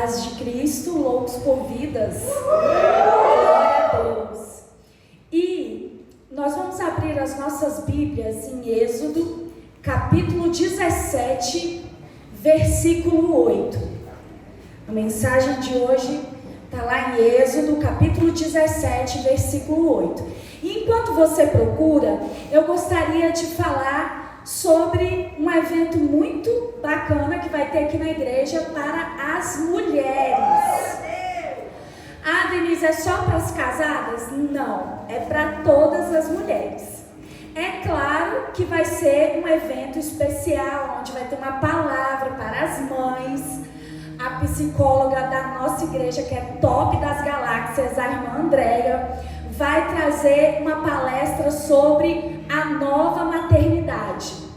Paz de Cristo, loucos por vidas. Glória a Deus. E nós vamos abrir as nossas Bíblias em Êxodo, capítulo 17, versículo 8. A mensagem de hoje está lá em Êxodo, capítulo 17, versículo 8. E enquanto você procura, eu gostaria de falar sobre um evento muito bacana que vai ter aqui na igreja para as mulheres. Ah, Denise, é só para as casadas? Não, é para todas as mulheres. É claro que vai ser um evento especial, onde vai ter uma palavra para as mães. A psicóloga da nossa igreja, que é top das galáxias, a irmã Andréia, vai trazer uma palestra sobre a nova maternidade.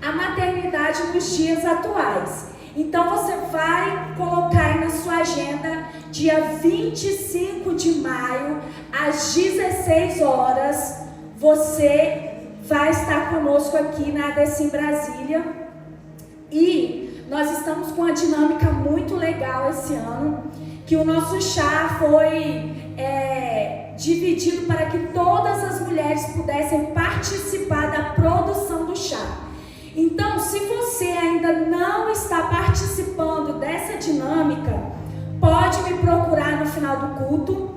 A maternidade nos dias atuais. Então você vai colocar aí na sua agenda, dia 25 de maio, às 16 horas, você vai estar conosco aqui na ADC Brasília. E nós estamos com uma dinâmica muito legal esse ano, que o nosso chá foi dividido para que todas as mulheres pudessem participar da produção do chá. Então, se você ainda não está participando dessa dinâmica, pode me procurar no final do culto,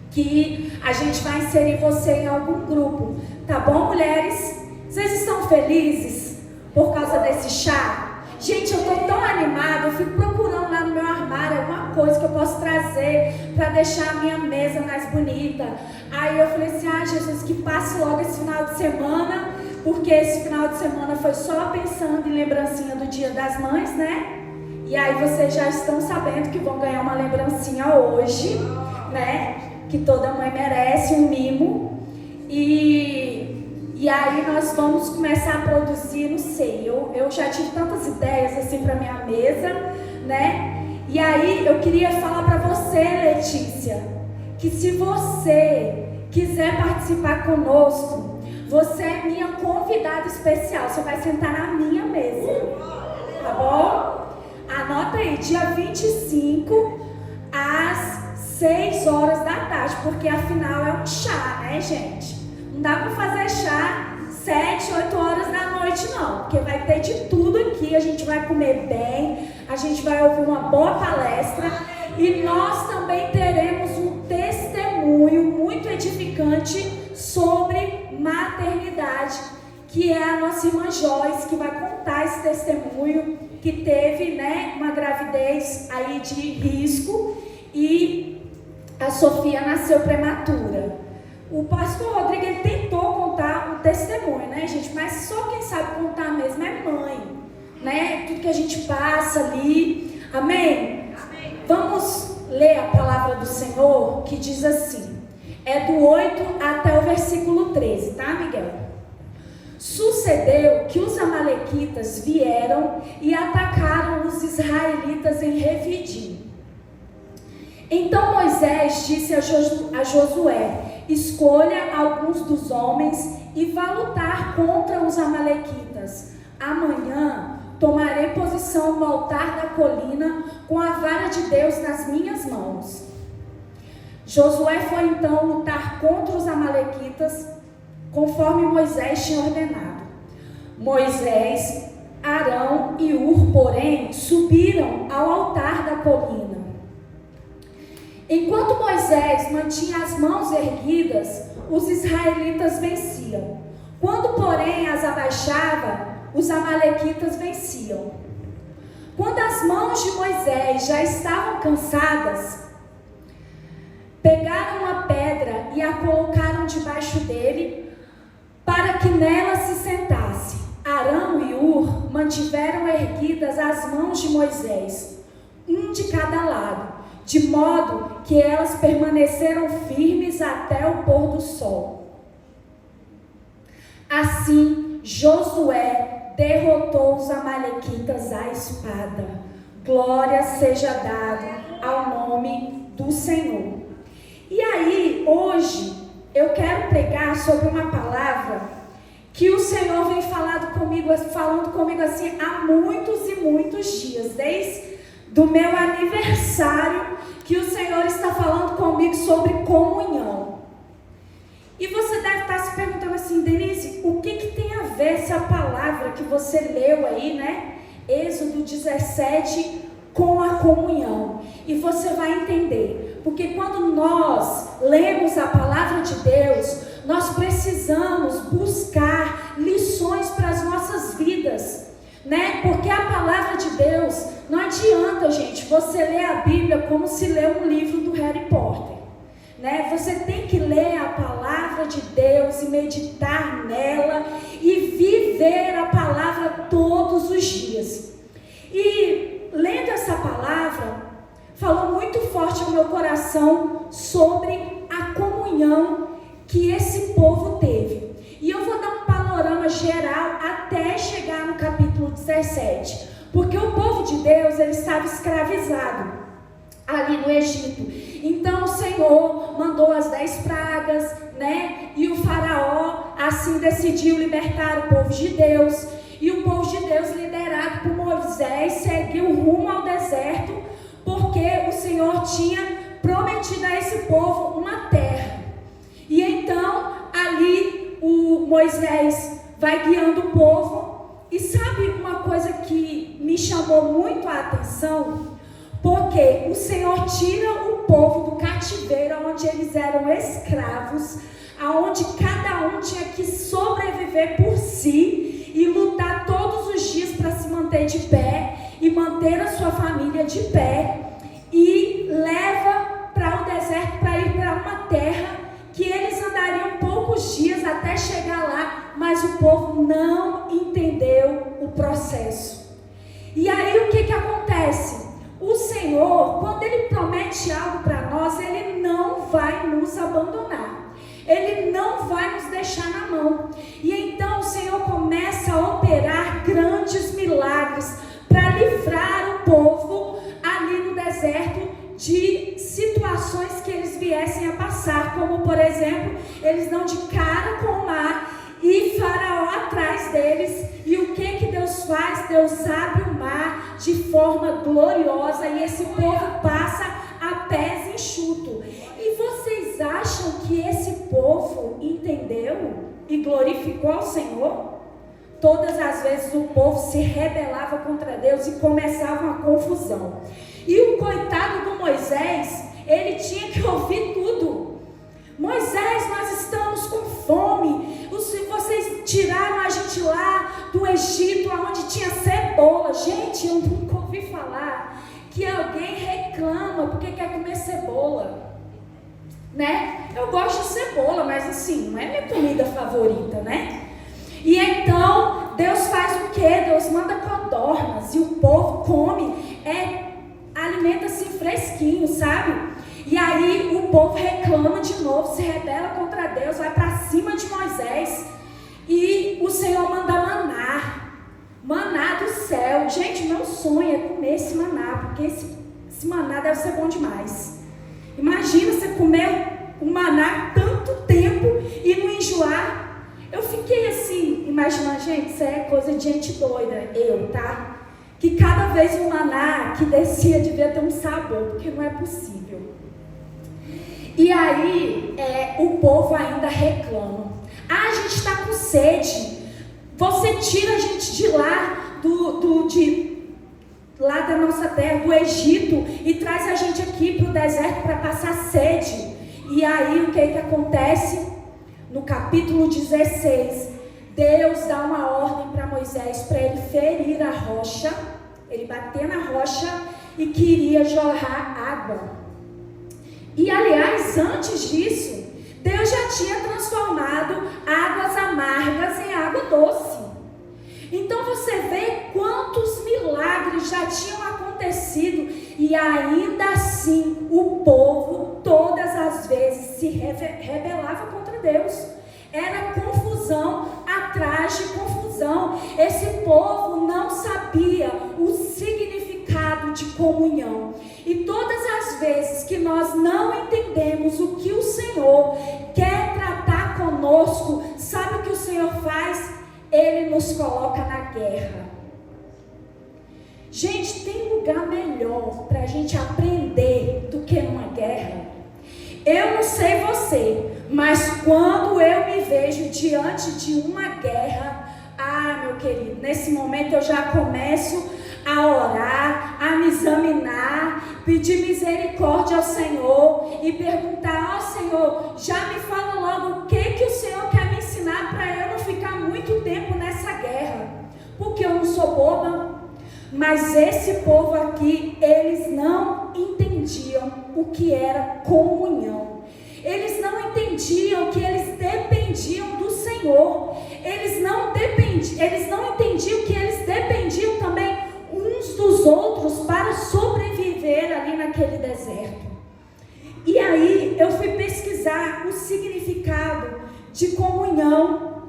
que a gente vai inserir você em algum grupo. Tá bom, mulheres? Vocês estão felizes por causa desse chá? Gente, eu estou tão animada, eu fico procurando lá no meu armário alguma coisa que eu posso trazer para deixar a minha mesa mais bonita. Aí eu falei assim, Jesus, que passe logo esse final de semana, porque esse final de semana foi só pensando em lembrancinha do Dia das Mães, né? E aí vocês já estão sabendo que vão ganhar uma lembrancinha hoje, né? Que toda mãe merece um mimo. E aí nós vamos começar a produzir, não sei, eu já tive tantas ideias assim para minha mesa, né? E aí eu queria falar para você, Letícia, que se você quiser participar conosco, você é minha convidada especial, você vai sentar na minha mesa, tá bom? Anota aí, dia 25, às 6 horas da tarde, porque afinal é um chá, né, gente? Não dá para fazer chá 7, 8 horas da noite, não. Porque vai ter de tudo aqui. A gente vai comer bem, a gente vai ouvir uma boa palestra. E nós também teremos um testemunho muito edificante sobre maternidade, que é a nossa irmã Joyce, que vai contar esse testemunho, que teve, né, uma gravidez aí de risco e a Sofia nasceu prematura. O pastor Rodrigo, ele tentou contar um testemunho, né, gente? Mas só quem sabe contar mesmo é mãe, né? Tudo que a gente passa ali. Amém? Amém. Vamos ler a palavra do Senhor, que diz assim. É do 8 até o versículo 13, tá, Miguel? Sucedeu que os amalequitas vieram e atacaram os israelitas em Refidim. Então Moisés disse a Josué: escolha alguns dos homens e vá lutar contra os amalequitas. Amanhã tomarei posição no altar da colina com a vara de Deus nas minhas mãos. Josué foi então lutar contra os amalequitas, conforme Moisés tinha ordenado. Moisés, Arão e Hur, porém, subiram ao altar da colina. Enquanto Moisés mantinha as mãos erguidas, os israelitas venciam. Quando, porém, as abaixava, os amalequitas venciam. Quando as mãos de Moisés já estavam cansadas, pegaram uma pedra e a colocaram debaixo dele, para que nela se sentasse. Arão e Hur mantiveram erguidas as mãos de Moisés, um de cada lado, de modo que elas permaneceram firmes até o pôr do sol. Assim, Josué derrotou os amalequitas à espada. Glória seja dada ao nome do Senhor. E aí, hoje, eu quero pregar sobre uma palavra que o Senhor vem falando comigo assim há muitos e muitos dias, desde do meu aniversário. aniversário que o Senhor está falando comigo sobre comunhão. E você deve estar se perguntando assim, Denise, o que tem a ver essa palavra que você leu aí, né? Êxodo 17 com a comunhão. E você vai entender. Porque quando nós lemos a palavra de Deus, nós precisamos buscar lições para as nossas vidas, né? Porque a palavra de Deus, não adianta, gente, você ler a Bíblia como se lê um livro do Harry Potter, né? Você tem que ler a palavra de Deus e meditar nela e viver a palavra todos os dias. E lendo essa palavra, falou muito forte ao meu coração sobre a comunhão que esse povo teve. E eu vou dar um panorama geral até chegar no capítulo 17. Porque o povo de Deus, ele estava escravizado ali no Egito. Então o Senhor mandou as 10 pragas, né? E o faraó assim decidiu libertar o povo de Deus. E o povo de Deus, liderado por Moisés, seguiu rumo ao deserto, porque o Senhor tinha prometido a esse povo uma terra. E então, ali, o Moisés vai guiando o povo. E sabe uma coisa que me chamou muito a atenção? Porque o Senhor tira o povo do cativeiro, onde eles eram escravos, aonde cada um tinha que sobreviver por si e lutar todos os dias para se manter de pé e manter a sua família de pé, e leva para o deserto para ir para uma terra que eles andariam poucos dias até chegar lá, mas o povo não entendeu o processo. E aí o que acontece? O Senhor, quando Ele promete algo para nós, Ele não vai nos abandonar. Ele não vai nos deixar na mão. E então o Senhor começa a operar grandes milagres para livrar o povo ali no deserto de situações que eles viessem a passar, como por exemplo, eles dão de cara com o mar e Faraó atrás deles. E o que Deus faz? Deus abre o mar de forma gloriosa e esse povo passa a pés enxuto. E vocês acham que esse povo entendeu e glorificou ao Senhor? Todas as vezes o povo se rebelava contra Deus e começava uma confusão. E o coitado do Moisés, ele tinha que ouvir tudo. Moisés, nós estamos com fome. Vocês tiraram a gente lá do Egito, onde tinha cebola. Gente, eu nunca ouvi falar que alguém reclama porque quer comer cebola, né? Eu gosto de cebola, mas assim, não é minha comida favorita, né? E então, Deus faz o quê? Deus manda codornas e o povo come, alimenta-se fresquinho, sabe? E aí o povo reclama de novo, se rebela contra Deus, vai para cima de Moisés e o Senhor manda maná do céu. Gente, meu sonho é comer esse maná, porque esse maná deve ser bom demais. Imagina você comer um maná tanto tempo e não enjoar. Eu fiquei assim, imaginando, gente, isso é coisa de gente doida, tá? Que cada vez o maná que descia devia ter um sabor, porque não é possível. E aí, o povo ainda reclama. A gente está com sede. Você tira a gente de lá, lá da nossa terra, do Egito, e traz a gente aqui para o deserto para passar sede. E aí, o que acontece? No capítulo 16, Deus dá uma ordem para Moisés, para ele ferir a rocha, ele bater na rocha e queria jorrar água. E aliás, antes disso, Deus já tinha transformado águas amargas em água doce. Então você vê quantos milagres já tinham acontecido e ainda assim o povo todas as vezes se rebelava contra Deus. Era confusão atrás de confusão. Esse povo não sabia o significado de comunhão. E todas as vezes que nós não entendemos o que o Senhor quer tratar conosco, sabe o que o Senhor faz? Ele nos coloca na guerra. Gente, tem lugar melhor para a gente aprender sei você, mas quando eu me vejo diante de uma guerra, meu querido, nesse momento eu já começo a orar, a me examinar, pedir misericórdia ao Senhor e perguntar: Senhor, já me fala logo o que o Senhor quer me ensinar para eu não ficar muito tempo nessa guerra, porque eu não sou boba. Mas esse povo aqui, eles não entendiam o que era comunhão. Eles não entendiam que eles dependiam do Senhor. Eles não entendiam que eles dependiam também uns dos outros para sobreviver ali naquele deserto. E aí eu fui pesquisar o significado de comunhão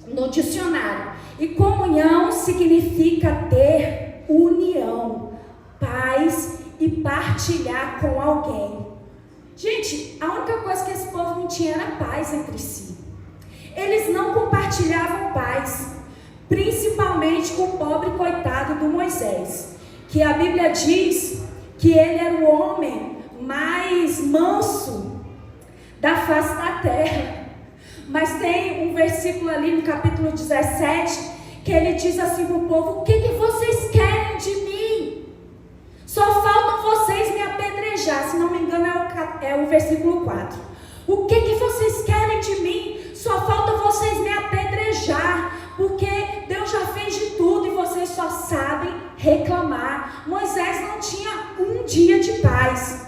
no dicionário. E comunhão significa ter união, paz e partilhar com alguém. Gente, a única coisa que esse povo não tinha era paz entre si. Eles não compartilhavam paz, principalmente com o pobre coitado do Moisés, que a Bíblia diz que ele era o homem mais manso da face da terra. Mas tem um versículo ali no capítulo 17, que ele diz assim para o povo: o que vocês querem de mim? Só faltam vocês me apedrejar. Se não me engano é o versículo 4. O que vocês querem de mim? Só falta vocês me apedrejar, porque Deus já fez de tudo e vocês só sabem reclamar. Moisés não tinha um dia de paz.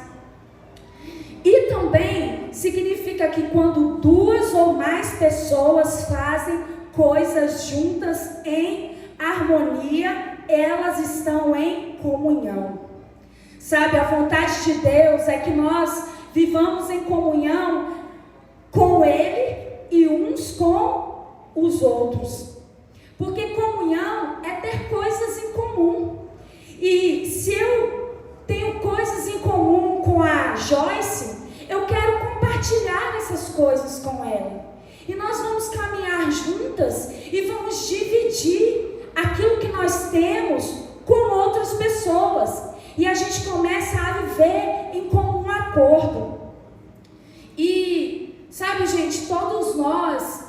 E também significa que quando duas ou mais pessoas fazem coisas juntas em harmonia, elas estão em comunhão. Sabe, a vontade de Deus é que nós vivamos em comunhão com Ele e uns com os outros. Porque comunhão é ter coisas em comum. E se eu tenho coisas em comum com a Joyce, eu quero compartilhar essas coisas com ela. E nós vamos caminhar juntas e vamos dividir aquilo que nós temos com outras pessoas. E a gente começa a viver em comum acordo. E, sabe, gente, todos nós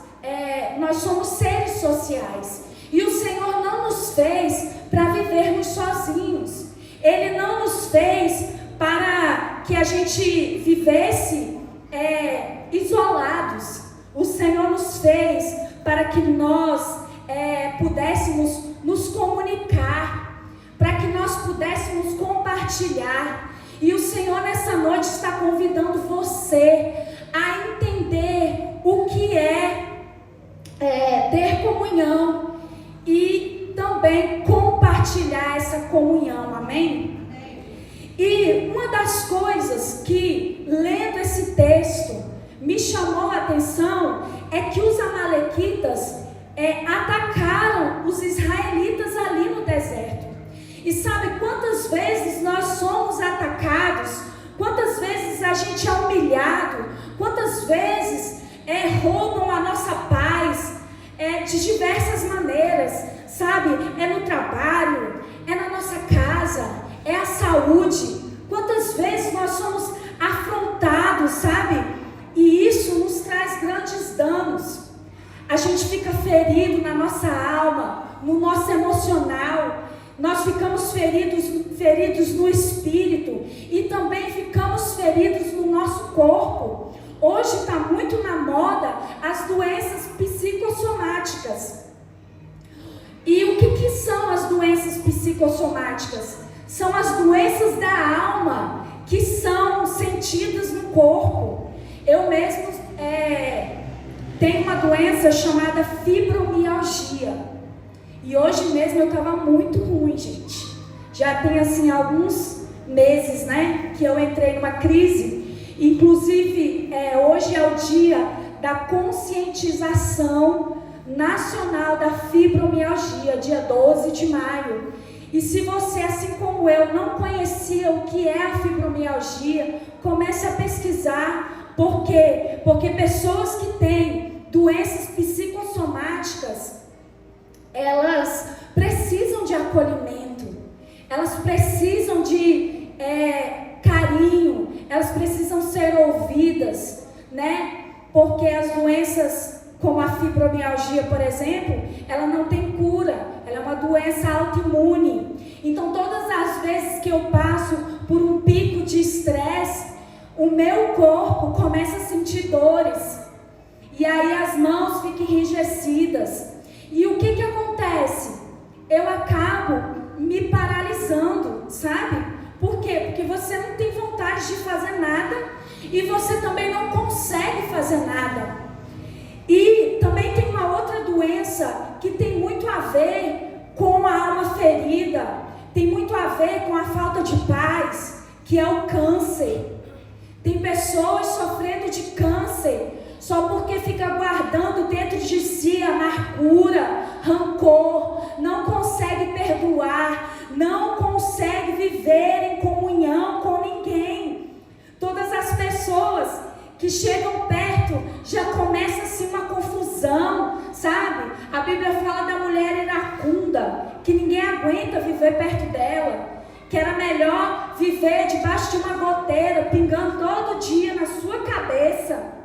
somos seres sociais. E o Senhor não nos fez para vivermos sozinhos. Ele não nos fez para que a gente vivesse isolados. O Senhor nos fez para que nós pudéssemos nos comunicar, para que nós pudéssemos compartilhar. E o Senhor nessa noite está convidando você a entender o que é ter comunhão e também compartilhar essa comunhão, amém? E uma das coisas que, lendo esse texto, me chamou a atenção é que os amalequitas atacaram os israelitas ali no deserto. E sabe quantas vezes nós somos atacados, quantas vezes a gente é humilhado, quantas vezes roubam a nossa paz, de diversas maneiras, sabe? É no trabalho, é na nossa casa, é a saúde. Quantas vezes nós somos afrontados, sabe? E isso nos traz grandes danos. A gente fica ferido na nossa alma, no nosso emocional. Nós ficamos feridos no espírito e também ficamos feridos no nosso corpo. Hoje está muito na moda as doenças psicossomáticas. E o que são as doenças psicossomáticas? São as doenças da alma que são sentidas no corpo. Eu mesmo tenho uma doença chamada fibromialgia. E hoje mesmo eu estava muito ruim, gente. Já tem assim alguns meses, né, que eu entrei numa crise. Inclusive, hoje é o dia da conscientização nacional da fibromialgia, dia 12 de maio. E se você, assim como eu, não conhecia o que é a fibromialgia, comece a pesquisar. Por quê? Porque pessoas que têm doenças psicossomáticas, elas precisam de acolhimento, elas precisam de carinho, elas precisam ser ouvidas. né? Porque as doenças como a fibromialgia, por exemplo, ela não tem cura, ela é uma doença autoimune. Então, todas as vezes que eu passo por um pico de estresse, o meu corpo começa a sentir dores. E aí as mãos ficam enrijecidas. E o que acontece? Eu acabo me paralisando, sabe? Por quê? Porque você não tem vontade de fazer nada e você também não consegue fazer nada. E também tem uma outra doença que tem muito a ver com a alma ferida, tem muito a ver com a falta de paz, que é o câncer. Tem pessoas sofrendo de câncer só porque fica guardando dentro de si amargura, rancor, não consegue perdoar, não consegue viver em comunhão com ninguém. Todas as pessoas que chegam perto já começa assim uma confusão, sabe? A Bíblia fala da mulher iracunda, que ninguém aguenta viver perto dela, que era melhor viver debaixo de uma goteira, pingando todo dia na sua cabeça.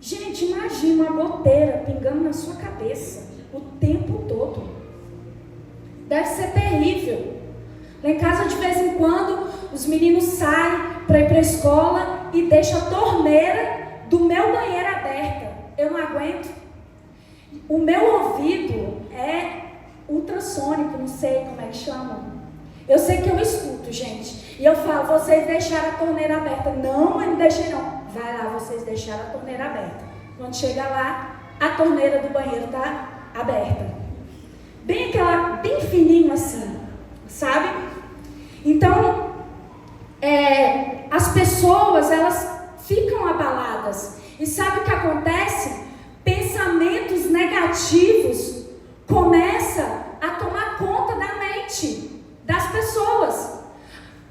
Gente, imagina uma goteira pingando na sua cabeça o tempo todo. Deve ser terrível. Lá em casa, de vez em quando, os meninos saem para ir para a escola e deixam a torneira do meu banheiro aberta. Eu não aguento. O meu ouvido é ultrassônico, não sei como é que chama. Eu sei que eu escuto, gente. E eu falo, vocês deixaram a torneira aberta. Não, eu não deixei não. Vai lá, vocês deixaram a torneira aberta. Quando chega lá, a torneira do banheiro está aberta. Bem fininho assim, sabe? Então, as pessoas, elas ficam abaladas. E sabe o que acontece? Pensamentos negativos começam a tomar conta da mente das pessoas.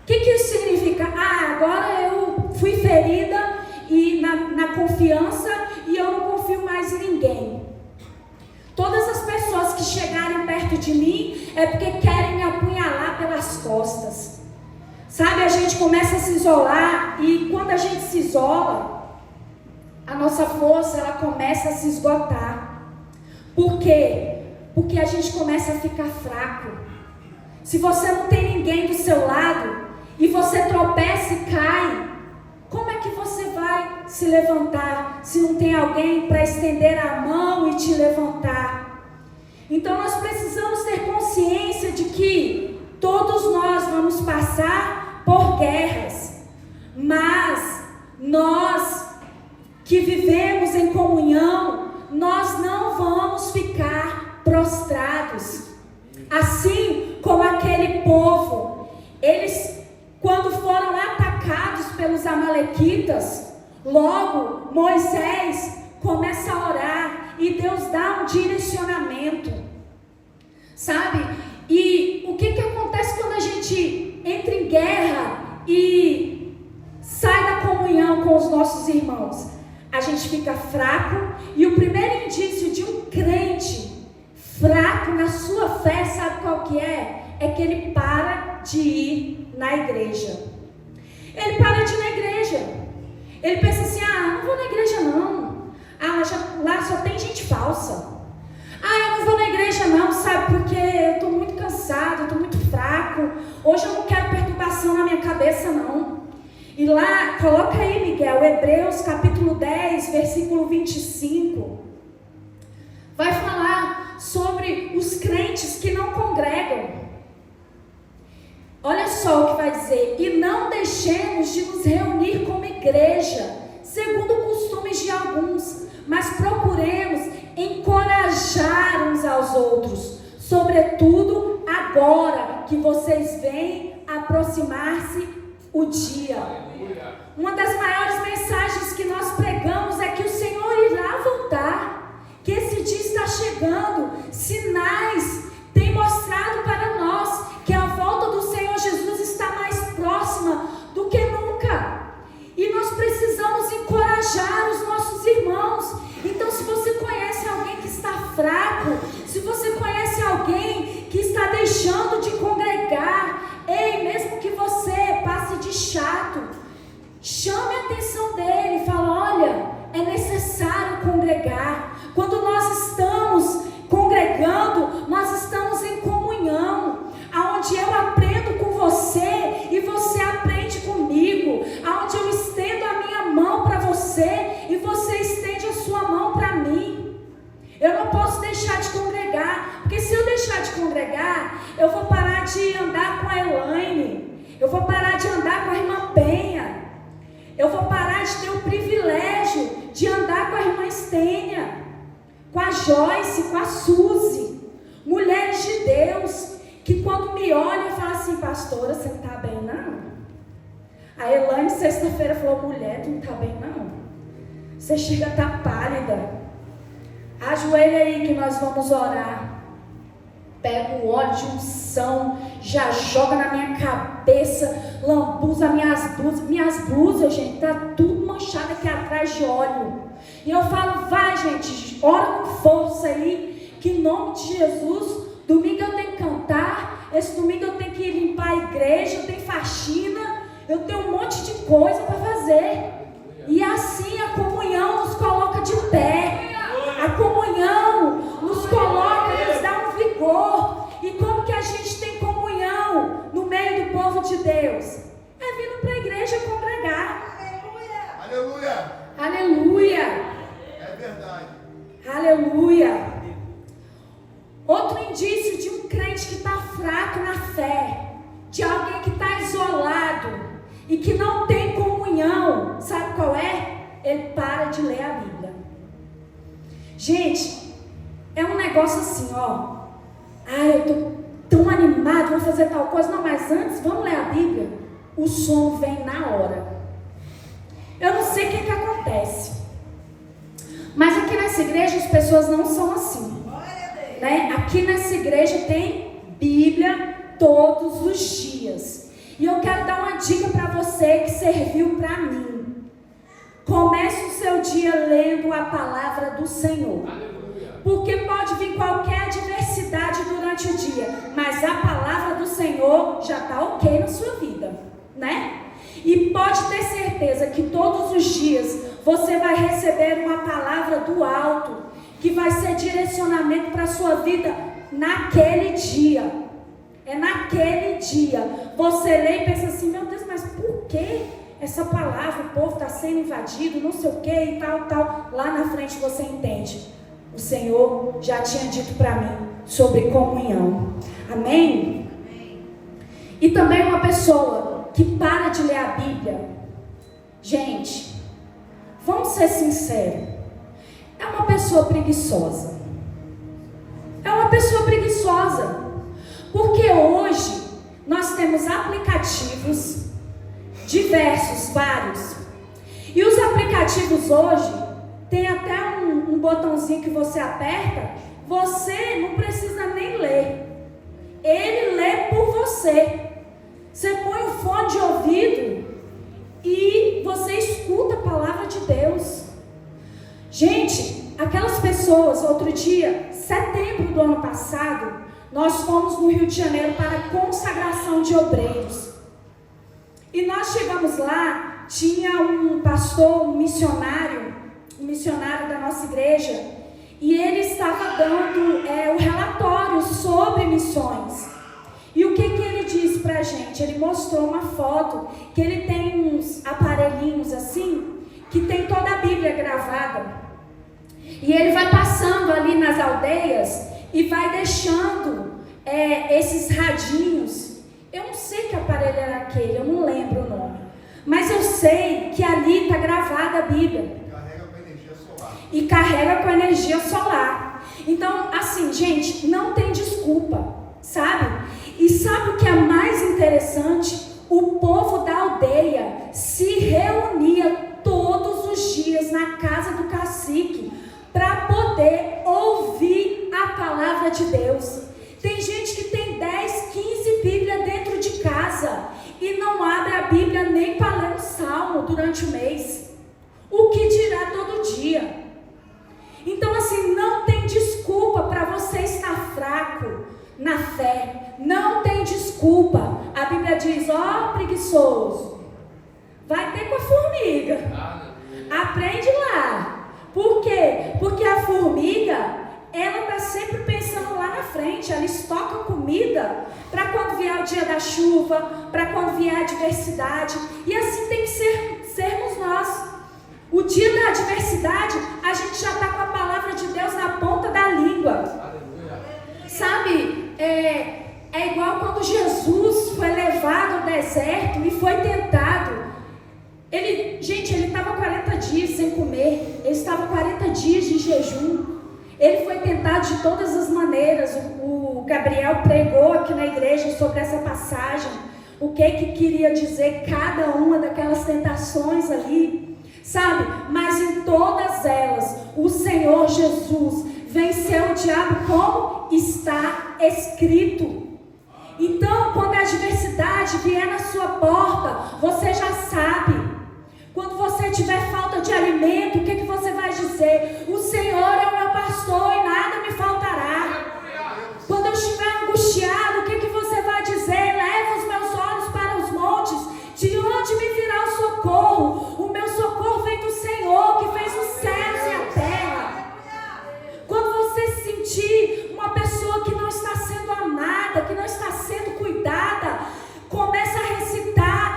O que isso significa? Agora eu fui ferida e na confiança e eu não confio mais em ninguém. Todas as pessoas que chegarem perto de mim é porque querem me apunhalar pelas costas. Sabe, a gente começa a se isolar e quando a gente se isola, a nossa força ela começa a se esgotar. Por quê? Porque a gente começa a ficar fraco. Se você não tem ninguém do seu lado e você tropeça e cai, como é que você vai se levantar se não tem alguém para estender a mão e te levantar? Então nós precisamos ter consciência de que todos nós vamos passar por guerras, mas nós que vivemos em comunhão, nós não vamos ficar prostrados. Assim como aquele povo, eles quando foram atacados pelos amalequitas, logo Moisés começa a orar e Deus dá um direcionamento, sabe? E o que acontece quando a gente entra em guerra e sai da comunhão com os nossos irmãos? A gente fica fraco e o primeiro indício de um crente fraco na sua fé, sabe qual que é? É que ele para de ir na igreja. Ele para de ir na igreja. Ele pensa assim, não vou na igreja não. Lá só tem gente falsa. Eu não vou na igreja não, sabe? Porque eu estou muito cansado, eu estou muito fraco. Hoje eu não quero perturbação na minha cabeça não. E lá, coloca aí, Miguel, Hebreus capítulo 10, versículo 25. Vai falar sobre os crentes que não congregam. Olha só o que vai dizer. E não deixemos de nos reunir como igreja, segundo costumes de alguns, mas procuremos encorajar uns aos outros, sobretudo agora que vocês veem aproximar-se o dia. Uma das maiores mensagens que nós pregamos é que o Senhor irá voltar, que esse dia está chegando. Sinais têm mostrado para nós que a volta do Senhor Jesus está mais próxima do que nunca. E nós precisamos encorajar os nossos irmãos. Então, se você conhece alguém que está fraco, se você conhece alguém que está deixando de congregar, mesmo que você passe de chato, chame a atenção dele e fala, olha, é necessário congregar. Quando nós estamos congregando, nós estamos em comunhão, aonde eu aprendo com você e você aprende comigo, aonde eu estendo a minha mão para você e você estende a sua mão para mim. Eu não posso deixar de congregar, porque se eu deixar de congregar, eu vou parar de andar com a Elaine, eu vou parar de andar com a irmã Penha, eu vou parar de ter o privilégio de andar com a irmã Estênia, com a Joyce, com a Suzy, mulheres de Deus, que quando me olham falam assim: pastora, você não está bem não? A Elaine sexta-feira falou: mulher, tu não está bem não? Você chega a estar pálida. Ajoelha aí que nós vamos orar. Pega o óleo de unção, já joga na minha cabeça, lambuza minhas blusas, gente, tá tudo manchado aqui atrás de óleo. E eu falo: vai, gente, ora com força aí, que em nome de Jesus, domingo eu tenho que cantar, esse domingo eu tenho que limpar a igreja, eu tenho faxina, eu tenho um monte de coisa para fazer. E assim a comunhão nos coloca de pé. A comunhão nos coloca, nos dá um vigor. E como que a gente tem comunhão no meio do povo de Deus? É vindo para a igreja congregar. Aleluia! Aleluia! É verdade. Aleluia! Outro indício de um crente que está fraco na fé, de alguém que está isolado e que não tem comunhão, sabe qual é? Ele para de ler a Bíblia. Gente, é um negócio assim, ó. Eu estou tão animado, vou fazer tal coisa. Não, mas antes, vamos ler a Bíblia? O sono vem na hora. Eu não sei o que acontece, mas aqui nessa igreja as pessoas não são assim, né? Aqui nessa igreja tem Bíblia todos os dias. E eu quero dar uma dica para você que serviu para mim. Comece o seu dia lendo a palavra do Senhor. Porque pode vir qualquer adversidade durante o dia, mas a palavra do Senhor já está ok na sua vida, né? E pode ter certeza que todos os dias você vai receber uma palavra do alto, que vai ser direcionamento para a sua vida naquele dia. É naquele dia. Você lê e pensa assim: meu Deus, mas por que essa palavra? O povo está sendo invadido, não sei o que e tal. Lá na frente você entende. O Senhor já tinha dito para mim sobre comunhão. Amém? E também uma pessoa que para de ler a Bíblia. Gente, vamos ser sinceros. É uma pessoa preguiçosa. É uma pessoa preguiçosa. Porque hoje nós temos aplicativos diversos, vários. E os aplicativos hoje tem até um botãozinho que você aperta, você não precisa nem ler. Ele lê por você. Você põe o fone de ouvido e você escuta a palavra de Deus. Gente, aquelas pessoas, outro dia, setembro do ano passado, nós fomos no Rio de Janeiro para a consagração de obreiros. E nós chegamos lá, tinha um pastor, um missionário da nossa igreja, e ele estava dando o relatório sobre missões. E o que ele disse para a gente? Ele mostrou uma foto, que ele tem uns aparelhinhos assim, que tem toda a Bíblia gravada. E ele vai passando ali nas aldeias e vai deixando esses radinhos. Eu não sei que aparelho era aquele, eu não lembro o nome. Mas eu sei que ali está gravada a Bíblia. Carrega com energia solar. E carrega com energia solar. Então, assim, gente, não tem desculpa, sabe? E sabe o que é mais interessante? O povo da aldeia se reunia todos os dias na casa do cacique para poder ouvir a palavra de Deus. Tem gente que tem 10, 15 Bíblias dentro de casa e não abre a Bíblia nem para ler um salmo durante o mês. O que dirá todo dia? Então, assim, não tem desculpa para você estar fraco na fé. Não tem desculpa. A Bíblia diz: ó, preguiçoso, vai ter com a formiga. Aprende lá. vida para quando vier o dia da chuva, para quando vier a adversidade. E assim tem que sermos nós. O dia da adversidade, a gente já está com a palavra de Deus na ponta da língua. Sabe, é igual quando Jesus foi levado ao deserto e foi tentado. Ele estava 40 dias sem comer, ele estava 40 dias de jejum. Ele foi tentado de todas as maneiras. O Gabriel pregou aqui na igreja sobre essa passagem, o que queria dizer cada uma daquelas tentações ali, sabe? Mas em todas elas, o Senhor Jesus venceu o diabo como está escrito. Então, quando a adversidade vier na sua porta, você já sabe. Quando você tiver falta de alimento, o que você vai dizer? O Senhor é o meu pastor e nada me faltará. Quando eu estiver angustiado, o que você vai dizer? Leva os meus olhos para os montes. De onde me virá o socorro? O meu socorro vem do Senhor, que fez os céus e a terra. Quando você sentir uma pessoa que não está sendo amada, que não está sendo cuidada, começa a recitar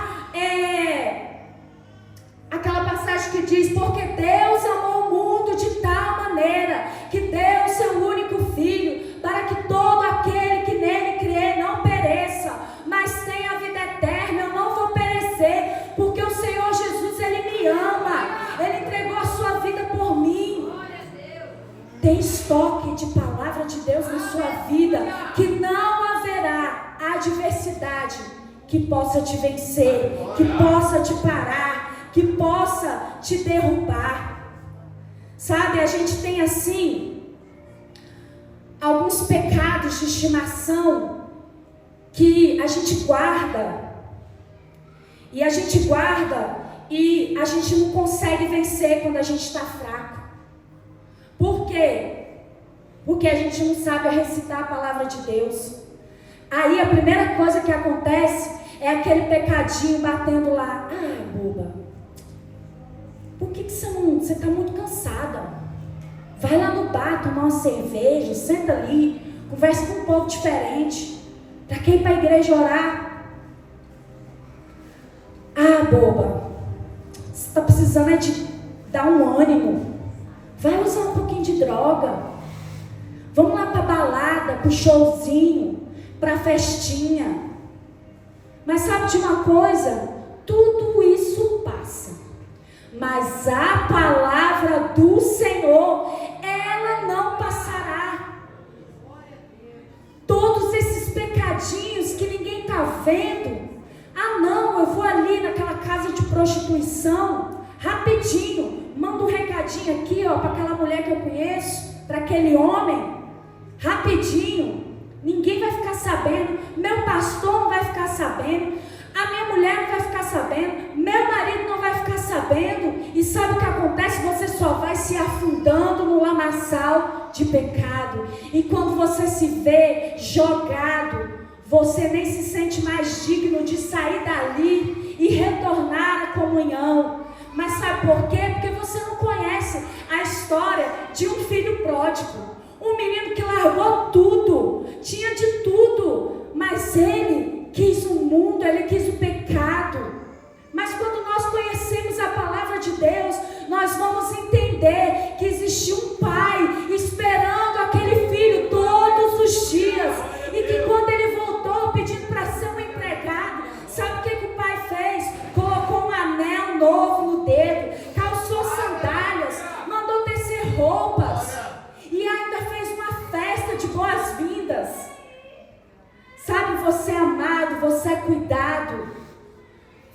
aquela passagem que diz: porque Deus amou o mundo de tal maneira que deu o seu único filho, para que todo aquele que nele crê não pereça, mas tenha a vida eterna. Eu não vou perecer, porque o Senhor Jesus, Ele me ama, Ele entregou a sua vida por mim. Tem estoque de palavra de Deus na sua vida, que não haverá adversidade que possa te vencer, que possa te parar, que possa te derrubar. Sabe, a gente tem assim alguns pecados de estimação que a gente guarda e a gente não consegue vencer quando a gente está fraco. Por quê? Porque a gente não sabe recitar a palavra de Deus. Aí a primeira coisa que acontece é aquele pecadinho batendo lá. Ah, boba, por que você está muito cansada? Vai lá no bar tomar uma cerveja, senta ali, conversa com um povo diferente. Para quem ir para a igreja orar? Ah, boba, você está precisando de dar um ânimo. Vai usar um pouquinho de droga. Vamos lá para a balada, para o showzinho, para a festinha. Mas sabe de uma coisa? Tudo isso passa. Mas a palavra do Senhor, ela não passará. Todos esses pecadinhos que ninguém está vendo. Ah não, eu vou ali naquela casa de prostituição, rapidinho, manda um recadinho aqui, para aquela mulher que eu conheço, para aquele homem, rapidinho, ninguém vai ficar sabendo, meu pastor não vai ficar sabendo, a minha mulher não vai ficar sabendo, meu marido não vai ficar sabendo. E sabe o que acontece? Você só vai se afundando no lamaçal de pecado. E quando você se vê jogado, você nem se sente mais digno de sair dali e retornar à comunhão. Mas sabe por quê? Porque você não conhece a história de um filho pródigo. Um menino que largou tudo, tinha de tudo, mas ele quis o mundo, ele quis o pecado. Mas quando nós conhecemos a palavra de Deus, nós vamos entender que existe um pai esperando aquele filho todos os dias. E que quando ele voltou pedindo para ser um empregado, sabe o que o pai fez? Colocou um anel novo no dedo, calçou sandálias, mandou tecer roupas e ainda fez uma festa de boas-vindas. Sabe, você é amado, você é cuidado.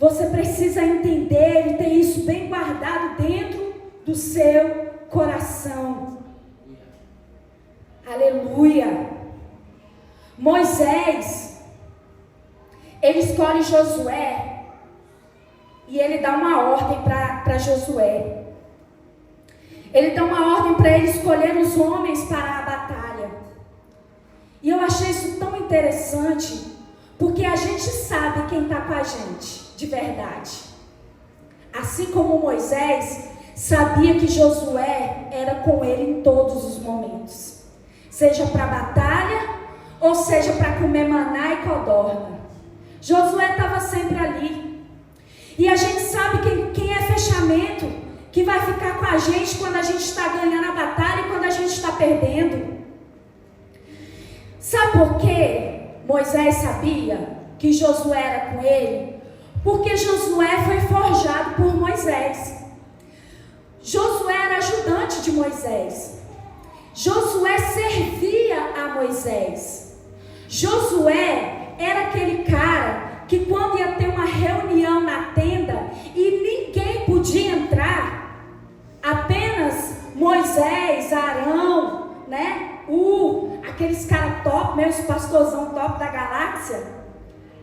Você precisa entender e ter isso bem guardado dentro do seu coração. Aleluia. Moisés, ele escolhe Josué e ele dá uma ordem para Josué. Ele dá uma ordem para ele escolher os homens para a batalha. E eu achei isso tão interessante, porque a gente sabe quem está com a gente, de verdade. Assim como Moisés sabia que Josué era com ele em todos os momentos. Seja para a batalha, ou seja, para comer maná e codorna. Josué estava sempre ali. E a gente sabe quem é fechamento, que vai ficar com a gente quando a gente está ganhando a batalha e quando a gente está perdendo. Sabe por quê Moisés sabia que Josué era com ele? Porque Josué foi forjado por Moisés. Josué era ajudante de Moisés. Josué servia a Moisés. Josué era aquele cara que quando ia ter uma reunião na tenda e ninguém podia entrar, apenas Moisés, Arão, né? Aqueles caras top, meus pastorzão top da galáxia,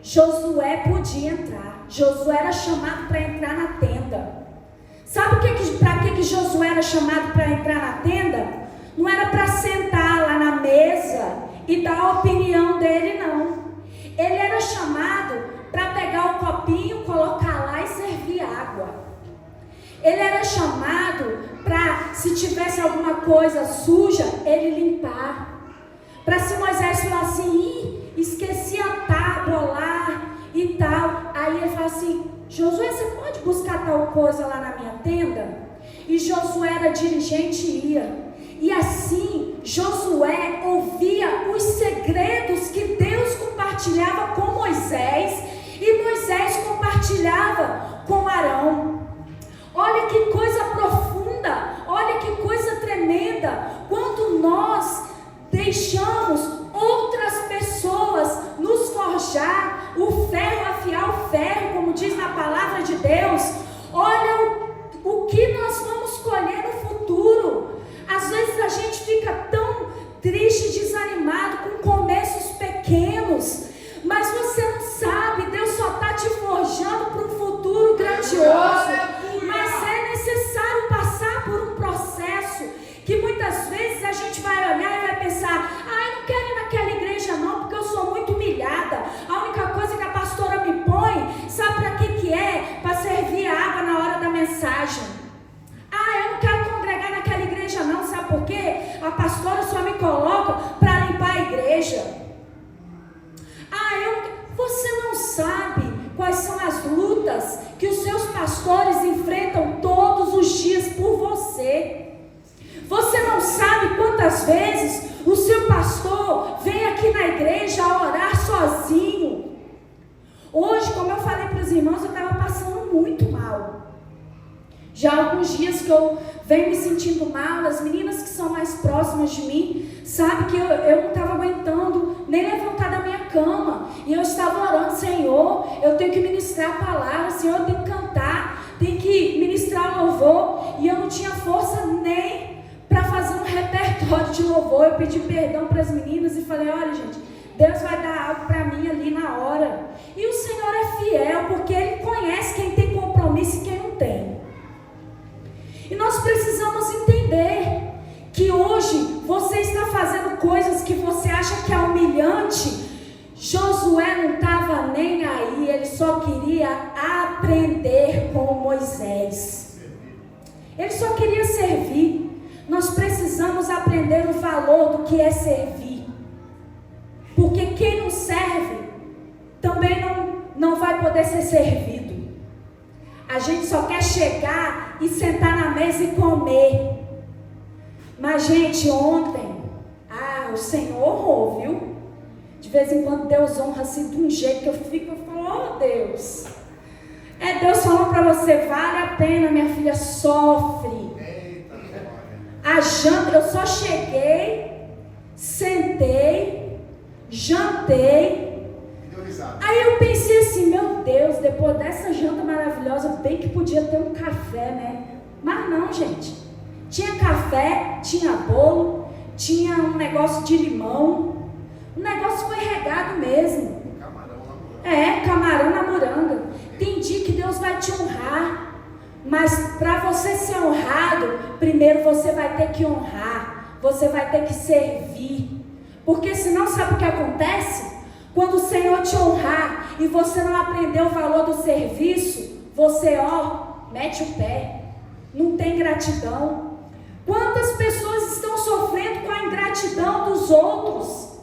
Josué podia entrar. Josué era chamado para entrar na tenda. Sabe para que Josué era chamado para entrar na tenda? Não era para sentar lá na mesa e dar a opinião dele, não. Ele era chamado para pegar o copinho, colocar lá e servir água. Ele era chamado para, se tivesse alguma coisa suja, ele limpar. Para se Moisés falar assim, esqueci a tábua lá e tal. Aí ele fala assim, Josué, você pode buscar tal coisa lá na minha tenda? E Josué era dirigente e ia. E assim, Josué ouvia os segredos que Deus compartilhava com Moisés. E Moisés compartilhava com Arão. Olha que coisa profunda, olha que coisa tremenda. Quando nós deixamos outras pessoas nos forjar, o ferro afiar o ferro, como diz na palavra de Deus, olha o que nós vamos colher no futuro. Às vezes a gente fica tão triste, desanimado, com começos pequenos, mas você não sabe, Deus só está te forjando para um futuro grandioso. Mas é necessário passar por um processo que muitas vezes a gente vai olhar e vai pensar, eu não quero ir naquela igreja não, porque eu sou muito humilhada. A única coisa que a pastora me põe, sabe para que é? Para servir a água na hora da mensagem. Eu não quero congregar naquela igreja não, sabe por quê? A pastora só me coloca para limpar a igreja. Você não sabe quais são as lutas que os seus pastores enfrentam todos os dias por você. Você não sabe quantas vezes o seu pastor vem aqui na igreja a orar sozinho. Hoje, como eu falei para os irmãos, eu estava passando muito mal. Já há alguns dias que eu venho me sentindo mal. As meninas que são mais próximas de mim sabem que eu não estava aguentando nem levantar da minha cama. E eu estava orando, Senhor, eu tenho que ministrar a palavra, Senhor, eu tenho que cantar, tenho que ministrar louvor. E eu não tinha força nem para fazer um repertório de louvor. Eu pedi perdão para as meninas e falei, olha gente, Deus vai dar algo para mim ali na hora. E o Senhor é fiel, porque Ele conhece quem tem compromisso e quem não tem. E nós precisamos entender que hoje você está fazendo coisas que você acha que é humilhante. Josué não estava nem aí, ele só queria aprender com Moisés. Ele só queria servir. Nós precisamos aprender o valor do que é servir. Porque quem não serve também não vai poder ser servido. A gente só quer chegar e sentar na mesa e comer. Mas, gente, ontem, o Senhor honrou, viu? De vez em quando Deus honra assim de um jeito que eu falo, Deus. É Deus falando para você, vale a pena, minha filha, sofre. A janta, eu só cheguei, sentei, jantei. Aí eu pensei assim, meu Deus, depois dessa janta maravilhosa, bem que podia ter um café, né? Mas não, gente. Tinha café, tinha bolo, tinha um negócio de limão. O negócio foi regado mesmo. Camarão na moranga. Tem dia que Deus vai te honrar. Mas para você ser honrado, primeiro você vai ter que honrar. Você vai ter que servir. Porque senão, sabe o que acontece? Quando o Senhor te honrar e você não aprender o valor do serviço, você, mete o pé. Não tem gratidão. Quantas pessoas estão sofrendo com a ingratidão dos outros?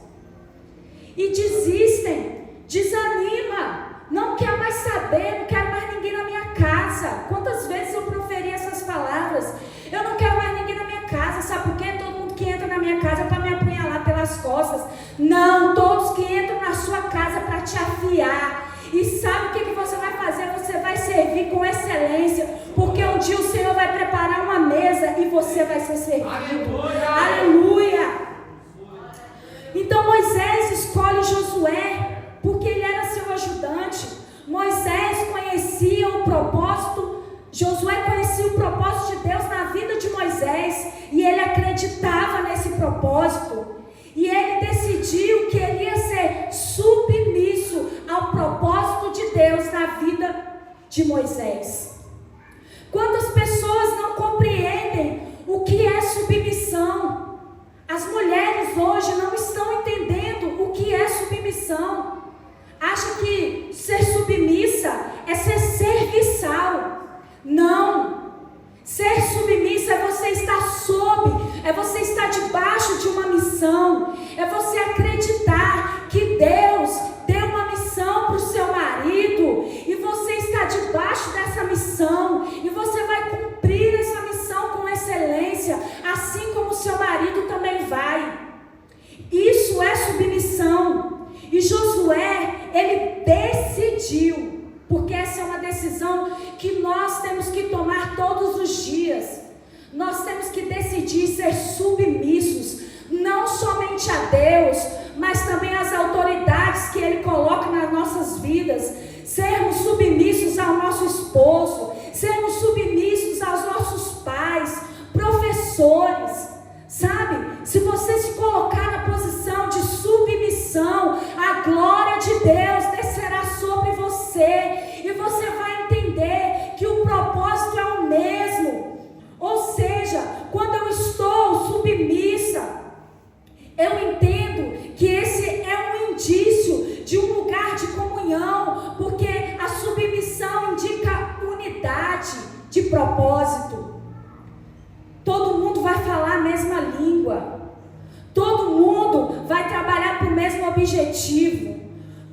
e desistem, desanima, não quer mais saber, não quero mais ninguém na minha casa. Quantas vezes eu proferi essas palavras? Eu não quero mais ninguém na minha casa, sabe por quê? Todo mundo que entra na minha casa é para me apunhalar pelas costas. Não, todos que entram na sua casa para te afiar. E sabe o que você vai fazer? Você vai servir com excelência, porque um dia o Senhor vai preparar uma mesa e você vai ser servido. Aleluia! Aleluia! Então Moisés escolhe Josué, porque ele era seu ajudante. Moisés conhecia o propósito, Josué conhecia o propósito de Deus na vida de Moisés, e ele acreditava nesse propósito. E ele decidiu que ele ia ser submisso ao propósito de Deus na vida de Moisés. Quantas pessoas não compreendem o que é submissão? As mulheres hoje não estão entendendo o que é submissão. Acham que ser submissa é ser serviçal. Não. Ser submissa é você estar é você estar debaixo de uma missão, é você acreditar que Deus deu uma missão para o seu marido, e você está debaixo dessa missão, e você vai cumprir essa missão com excelência, assim como o seu marido também vai. Isso é submissão. E Josué, ele decidiu, porque essa é uma decisão que nós temos que tomar todos os dias. Nós temos que decidir ser submissos, não somente a Deus, mas também às autoridades que Ele coloca nas nossas vidas. Sermos submissos ao nosso esposo, sermos submissos aos nossos pais, professores, sabe? Se você se colocar na posição de submissão, a glória de Deus descerá sobre você, e você vai entender que o propósito é o mesmo. Ou seja, quando eu estou submissa, eu entendo que esse é um indício de um lugar de comunhão, porque a submissão indica unidade de propósito. Todo mundo vai falar a mesma língua, todo mundo vai trabalhar para o mesmo objetivo,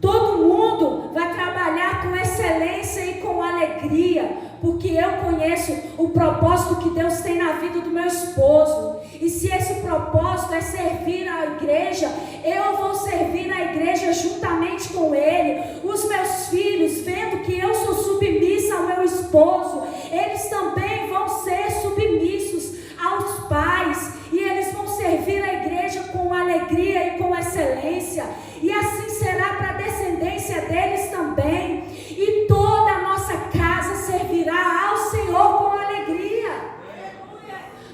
todo mundo vai trabalhar com excelência e com alegria, porque eu conheço o propósito que Deus tem na vida do meu esposo. E se esse propósito é servir a igreja, eu vou servir na igreja juntamente com ele. Os meus filhos, vendo que eu sou submissa ao meu esposo, eles também vão ser submissos aos pais, e eles vão servir a igreja com alegria e com excelência, e assim será para a descendência deles também, e toda a nossa casa servirá ao Senhor com alegria.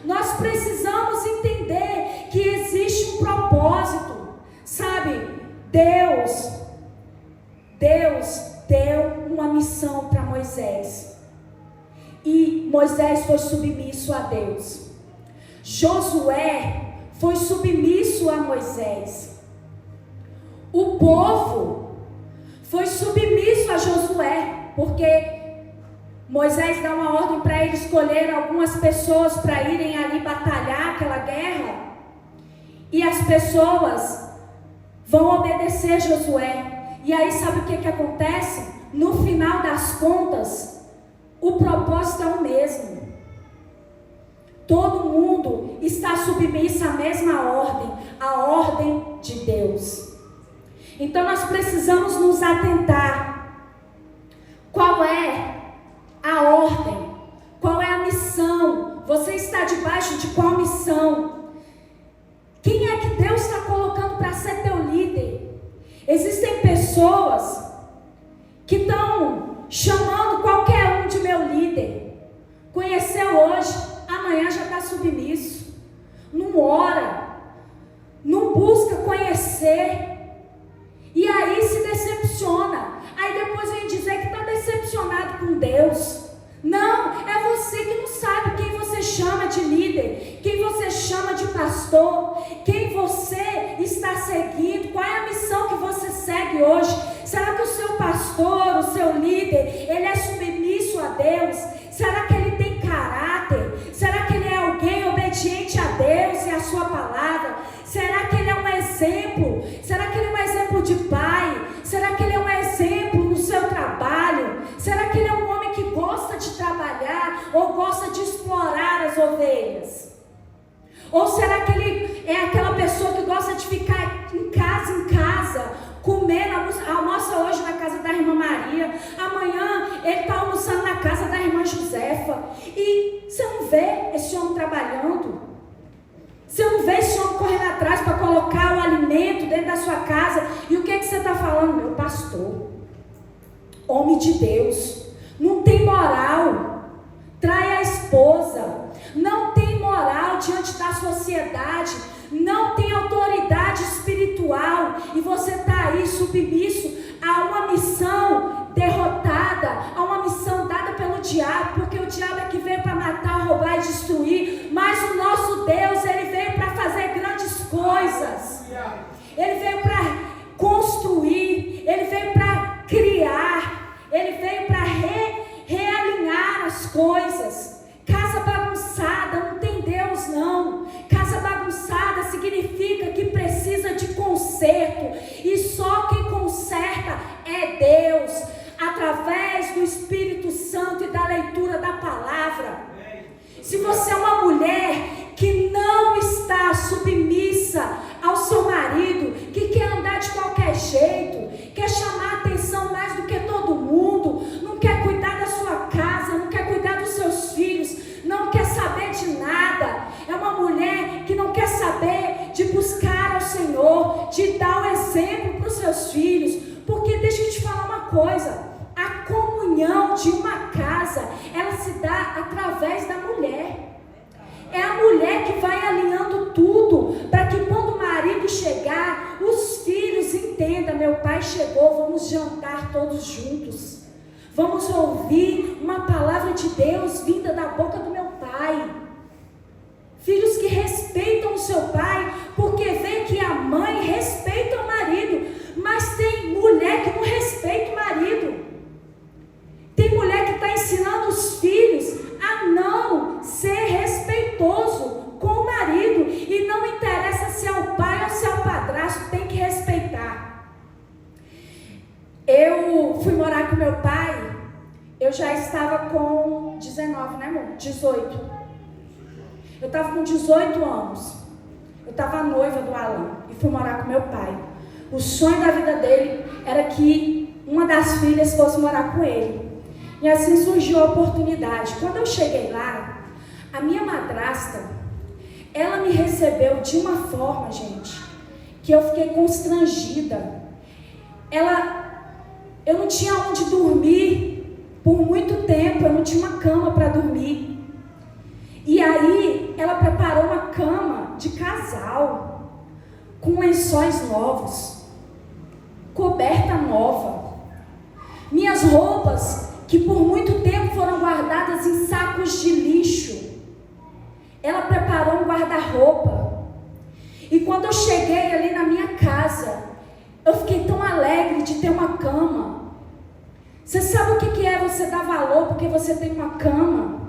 Nós precisamos entender que existe um propósito, sabe? Deus deu uma missão para Moisés, e Moisés foi submisso a Deus. Josué foi submisso a Moisés. O povo foi submisso a Josué, porque Moisés dá uma ordem para ele escolher algumas pessoas para irem ali batalhar aquela guerra, e as pessoas vão obedecer a Josué. E aí sabe o que acontece? No final das contas, o propósito é o mesmo. Todo mundo está submisso à mesma ordem, a ordem de Deus. Então nós precisamos nos atentar. Qual é a ordem? Qual é a missão? Você está debaixo de qual missão? Quem é que Deus está colocando para ser teu líder? Existem pessoas que estão chamando qualquer um de meu líder. Conheceu hoje, amanhã já está submisso. Não ora, não busca conhecer, e aí se decepciona. Aí ou gosta de explorar as ovelhas? Ou será que ele é aquela pessoa que gosta de ficar em casa, comendo, almoça hoje na casa da irmã Maria, amanhã ele está almoçando na casa da irmã Josefa, e você não vê esse homem trabalhando? Você não vê esse homem correndo atrás para colocar o alimento dentro da sua casa? E o que você está falando? Meu pastor, homem de Deus, não tem moral, trai a esposa, não tem moral diante da sociedade, não tem autoridade espiritual, e você está aí submisso a uma missão derrotada, a uma missão dada pelo diabo, porque o diabo é que veio para matar, roubar e destruir, mas o nosso Deus, ele veio para fazer grandes coisas, ele veio para construir, ele veio para criar, ele veio para realinhar as coisas. Casa bagunçada não tem Deus não. Casa bagunçada significa que precisa de conserto, e só quem conserta é Deus, através do Espírito Santo e da leitura da palavra. Se você é uma mulher que não está submissa ao seu marido, que quer andar de qualquer jeito, quer chamar a atenção mais do que todo mundo, não quer cuidar da sua casa, não quer cuidar dos seus filhos, não quer saber de nada, é uma mulher que não quer saber de buscar ao Senhor, de dar o exemplo para os seus filhos, porque deixa eu te falar uma coisa, a comunhão de uma casa, ela se dá através da mulher. É a mulher que vai alinhando tudo, para que quando o marido chegar, os filhos entendam, meu pai chegou, vamos jantar todos juntos. Vamos ouvir uma palavra de Deus vinda da boca do meu pai. Filhos que respeitam o seu pai, porque vê que a mãe respeita o marido, mas tem mulher que não respeita o marido. Tem mulher que está ensinando os filhos a não ser respeitoso com o marido, e não interessa se é o pai ou se é o padrasto, tem que respeitar. Eu fui morar com meu pai, eu já estava com 19, né amor? 18. Eu estava com 18 anos, eu estava noiva do Alan, e fui morar com meu pai. O sonho da vida dele era que uma das filhas fosse morar com ele. E assim surgiu a oportunidade. Quando eu cheguei lá, a minha madrasta, ela me recebeu de uma forma, gente, que eu fiquei constrangida. Eu não tinha onde dormir por muito tempo, eu não tinha uma cama para dormir. E aí, ela preparou uma cama de casal, com lençóis novos, coberta nova. Minhas roupas, que por muito tempo foram guardadas em sacos de lixo, ela preparou um guarda-roupa. E quando eu cheguei ali na minha casa, eu fiquei tão alegre de ter uma cama. Você sabe o que é você dar valor porque você tem uma cama?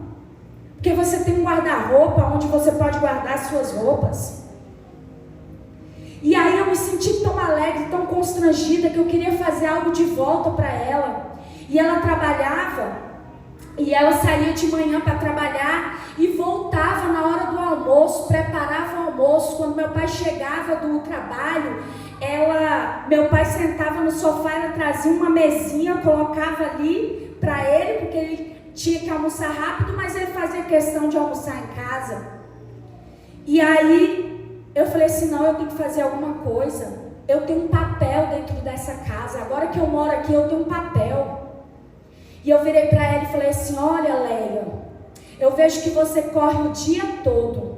Porque você tem um guarda-roupa onde você pode guardar suas roupas. E aí eu me senti tão alegre, tão constrangida, que eu queria fazer algo de volta para ela. E ela trabalhava, e ela saía de manhã para trabalhar e voltava na hora do almoço, preparava o almoço. Quando meu pai chegava do trabalho, meu pai sentava no sofá, ela trazia uma mesinha, colocava ali para ele, porque ele tinha que almoçar rápido, mas ele fazia questão de almoçar em casa. E aí eu falei assim, não, eu tenho que fazer alguma coisa. Eu tenho um papel dentro dessa casa, agora que eu moro aqui eu tenho um papel. E eu virei para ela e falei assim, olha Leia, eu vejo que você corre o dia todo,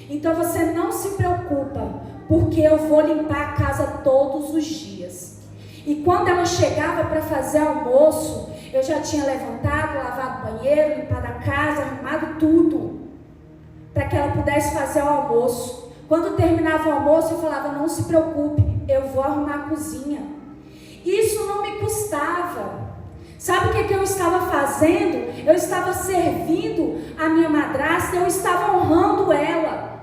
então você não se preocupa, porque eu vou limpar a casa todos os dias. E quando ela chegava para fazer almoço, eu já tinha levantado, lavado o banheiro, limpado a casa, arrumado tudo, para que ela pudesse fazer o almoço. Quando terminava o almoço, eu falava, não se preocupe, eu vou arrumar a cozinha. Isso não me custava. Sabe o que eu estava fazendo? Eu estava servindo a minha madrasta, eu estava honrando ela,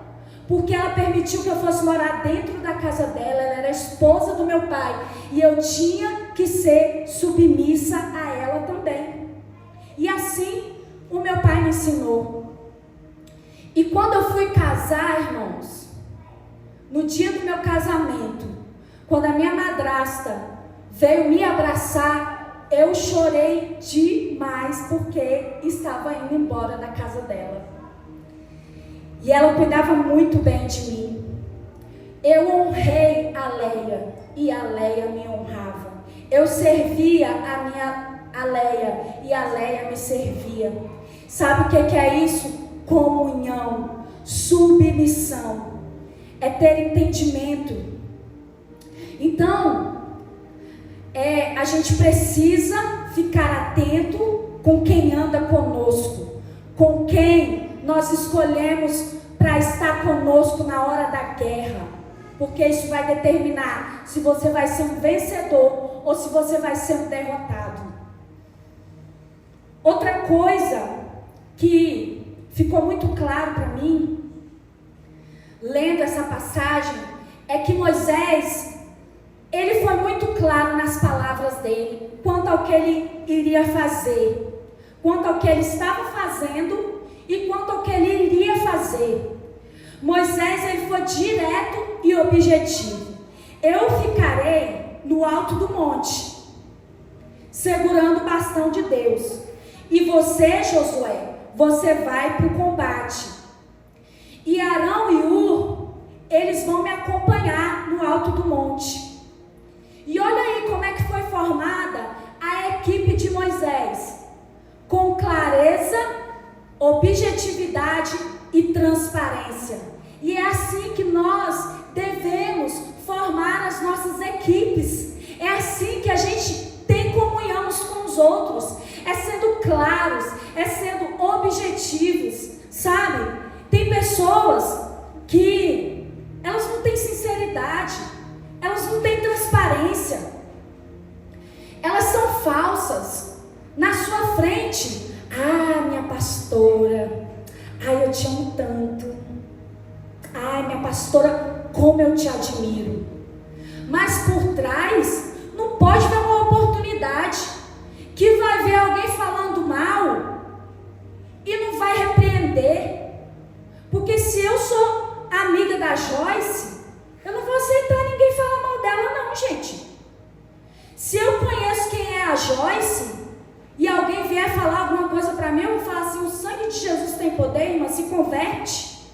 porque ela permitiu que eu fosse morar dentro da casa dela, ela era a esposa do meu pai, e eu tinha que ser submissa a ela também. E assim, o meu pai me ensinou. E quando eu fui casar, irmãos, no dia do meu casamento, quando a minha madrasta veio me abraçar, eu chorei demais porque estava indo embora da casa dela. E ela cuidava muito bem de mim. Eu honrei a Leia e a Leia me honrava. Eu servia a Leia e a Leia me servia. Sabe o que é isso? Comunhão, submissão, é ter entendimento. Então, a gente precisa ficar atento com quem anda conosco, com quem nós escolhemos para estar conosco na hora da guerra, porque isso vai determinar se você vai ser um vencedor ou se você vai ser um derrotado. Outra coisa que ficou muito claro para mim, lendo essa passagem, é que Moisés, ele foi muito claro nas palavras dele, quanto ao que ele iria fazer, quanto ao que ele estava fazendo e quanto ao que ele iria fazer. Moisés, ele foi direto e objetivo. Eu ficarei no alto do monte, segurando o bastão de Deus. E você, Josué, você vai para o combate. E Arão e Hur, eles vão me acompanhar no alto do monte. E olha aí como é que foi formada a equipe de Moisés. Com clareza, objetividade e transparência. E é assim que nós devemos formar as nossas equipes. É assim que a gente tem comunhão uns com os outros. É sendo claros, é sendo objetivos, sabe? Tem pessoas que elas não têm sinceridade, elas não têm transparência, elas são falsas. Na sua frente, minha pastora, eu te amo tanto, minha pastora, como eu te admiro. Mas por trás, não pode ver uma oportunidade que vai ver alguém falando mal e não vai repreender. Porque se eu sou amiga da Joyce, eu não vou aceitar ninguém falar mal dela não, gente. Se eu conheço quem é a Joyce e alguém vier falar alguma coisa para mim, eu vou falar assim: o sangue de Jesus tem poder, irmã, se converte.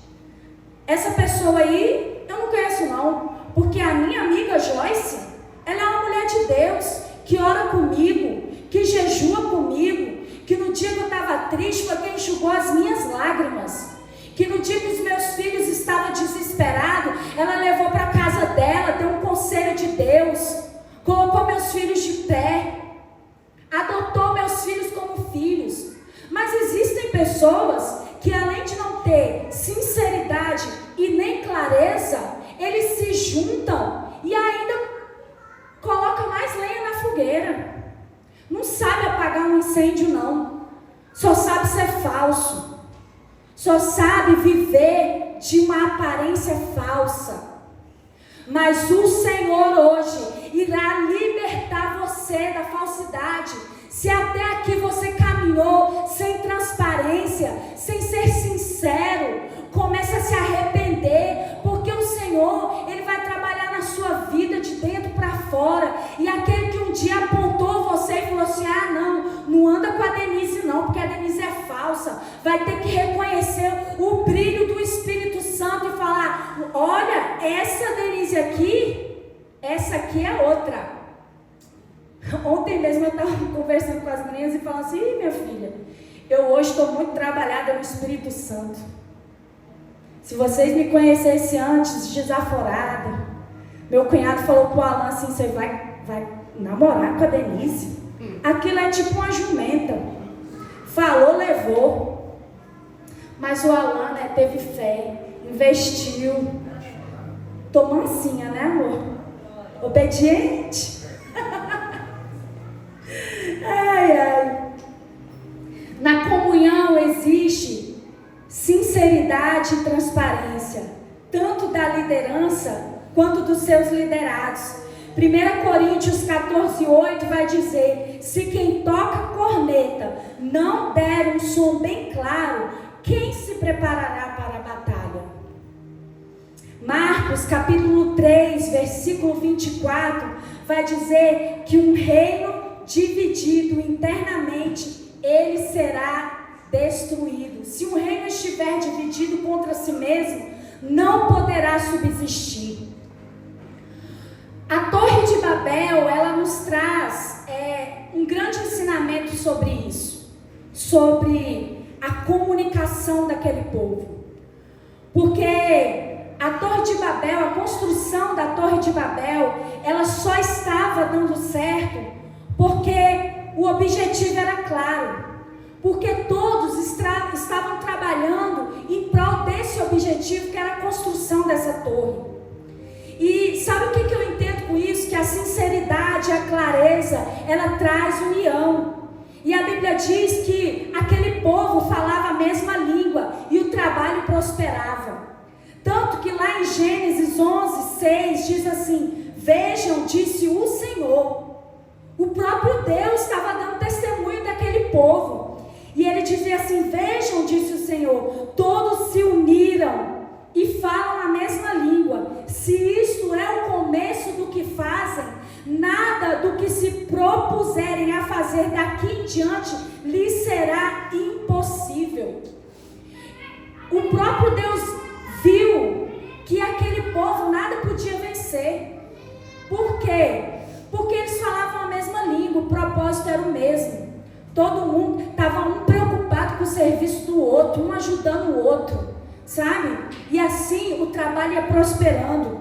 Essa pessoa aí, eu não conheço não, porque a minha amiga Joyce, ela é uma mulher de Deus, que ora comigo, que jejua comigo, que no dia que eu estava triste foi quem enxugou as minhas lágrimas, que no dia que os meus filhos estavam desesperados, ela levou para a casa dela, deu um conselho de Deus, colocou meus filhos de pé, adotou meus filhos como filhos. Mas existem pessoas que, além de não ter sinceridade e nem clareza, eles se juntam e ainda colocam mais lenha na fogueira. Não sabe apagar um incêndio não, só sabe ser falso, só sabe viver de uma aparência falsa. Mas o Senhor hoje irá libertar você da falsidade. Se até aqui você caminhou sem transparência, sem ser sincero, comece a se arrepender, porque o Senhor, Ele vai trabalhar na sua vida de dentro para fora. E aquele que um dia apontou você e falou assim: não anda com a Denise não, porque a Denise é falsa, vai ter que reconhecer o brilho do Espírito Santo e falar: olha, essa Denise aqui, essa aqui é outra. Ontem mesmo eu estava conversando com as meninas e falando assim: minha filha, eu hoje estou muito trabalhada no Espírito Santo. Se vocês me conhecessem antes, desaforada. Meu cunhado falou para o Alan assim: você vai namorar com a Denise? Aquilo é tipo uma jumenta. Falou, levou. Mas o Alan, teve fé, investiu. Tô mansinha, né, amor? Obediente. Ai. Na comunhão existe sinceridade e transparência, tanto da liderança quanto dos seus liderados. 1 Coríntios 14:8 vai dizer: se quem toca corneta não der um som bem claro, quem se preparará para a batalha? Marcos capítulo 3, versículo 24, vai dizer que um reino dividido internamente, ele será destruído. Se um reino estiver dividido contra si mesmo, não poderá subsistir. A Torre de Babel, ela nos traz um grande ensinamento sobre isso, sobre a comunicação daquele povo. Porque a Torre de Babel, a construção da Torre de Babel, ela só estava dando certo porque o objetivo era claro. Porque todos estavam trabalhando em prol desse objetivo, que era a construção dessa torre. E sabe o que eu entendo com isso? Que a sinceridade, a clareza, ela traz união. E a Bíblia diz que aquele povo falava a mesma língua e o trabalho prosperava. Tanto que lá em Gênesis 11, 6 diz assim: vejam, disse o Senhor. O próprio Deus estava dando testemunho daquele povo. E ele dizia assim: vejam, disse o Senhor, todos se uniram e falam a mesma língua. Se isto é o começo do que fazem, nada do que se propuserem a fazer daqui em diante lhes será impossível. O próprio Deus viu que aquele povo nada podia vencer. Por quê? Porque eles falavam a mesma língua, o propósito era o mesmo. Todo mundo estava um preocupado com o serviço do outro, um ajudando o outro, sabe? E assim o trabalho ia prosperando.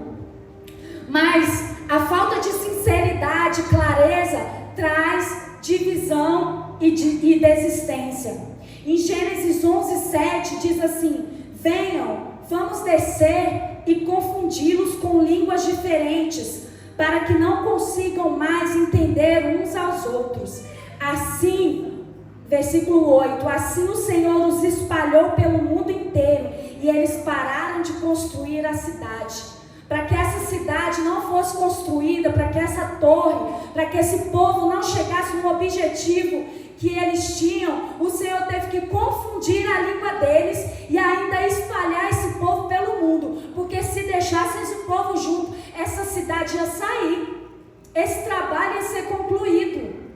Mas a falta de sinceridade, clareza, traz divisão e desistência. Em Gênesis 11, 7 diz assim: venham, vamos descer e confundi-los com línguas diferentes, para que não consigam mais entender uns aos outros. Assim, versículo 8, assim o Senhor os espalhou pelo mundo inteiro, e eles pararam de construir a cidade. Para que essa cidade não fosse construída, para que essa torre, para que esse povo não chegasse no objetivo que eles tinham, o Senhor teve que confundir a língua deles e ainda espalhar esse povo pelo mundo, porque se deixasse esse povo junto, essa cidade ia sair, esse trabalho ia ser concluído.